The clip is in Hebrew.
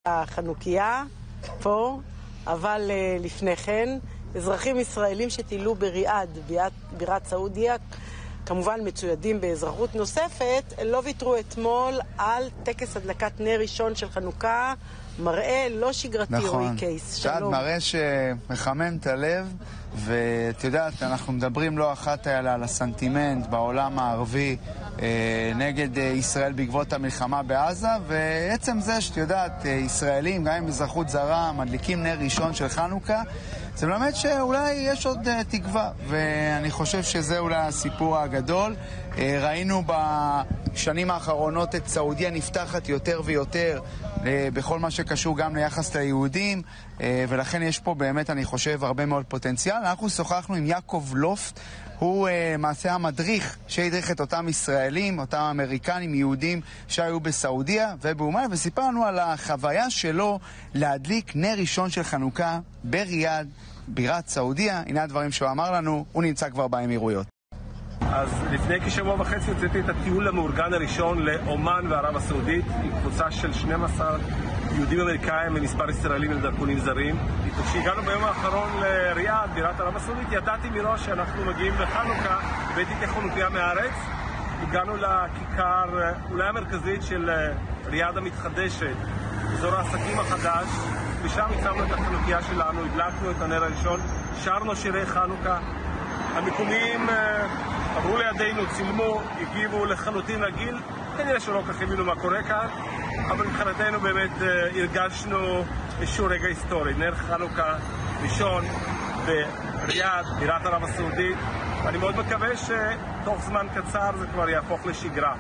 החנוכיה פה, אבל לפני כן, אזרחים ישראלים שטילו בריאד, בירת סעודיה, כמובן מצוידים באזרחות נוספת, לא ויתרו אתמול על טקס הדלקת נר ראשון של חנוכה, מראה לא שגרתי. נכון. רועי קייס. שלום. מראה שמחמם את הלב, ואת יודעת, אנחנו מדברים לא אחת על הסנטימנט בעולם הערבי נגד ישראל בעקבות המלחמה בעזה, ועצם זה שאת יודעת, ישראלים, גם עם אזרחות זרה, מדליקים נר ראשון של חנוכה, זה מלמד שאולי יש עוד תקווה, ואני חושב שזה אולי הסיפור הגדול. ראינו בשנים האחרונות את סעודיה נפתחת יותר ויותר בכל מה שקשור גם ליחס ליהודים, ולכן יש פה באמת, אני חושב, הרבה מאוד פוטנציאל. אנחנו שוחחנו עם יעקב לופט, הוא מעשה המדריך שהדריך את אותם ישראלים, אותם אמריקנים, יהודים שהיו בסעודיה ובאומן, וסיפרנו על החוויה שלו להדליק נר ראשון של חנוכה בריאד, בירת סעודיה. הנה הדברים שהוא אמר לנו, הוא נמצא כבר באמירויות. אז לפני כשבוע וחצי הוצאתי את הטיול המאורגן הראשון לאומן וערב הסעודית, עם קבוצה של 12 יהודים אמריקאים ומספר ישראלים עם דרכונים זרים. כשהגענו ביום האחרון לריאד, בירת ערב הסעודית, ידעתי מראש שאנחנו מגיעים לחנוכה, הבאתי את החנוכיה מהארץ. הגענו לכיכר אולי המרכזית של ריאד המתחדשת, אזור העסקים החדש, ושם הצבנו את החנוכיה שלנו, הדלקנו את הנר הראשון, שרנו שירי חנוכה. המקומיים עברו לידינו, צילמו, הגיבו לחלוטין רגיל, כנראה שלא כך הבינו מה קורה כאן, אבל מבחינתנו באמת הרגשנו איזשהו רגע היסטורי, נר חנוכה ראשון בריאד, בירת ערב הסעודית, ואני מאוד מקווה שתוך זמן קצר זה כבר יהפוך לשגרה.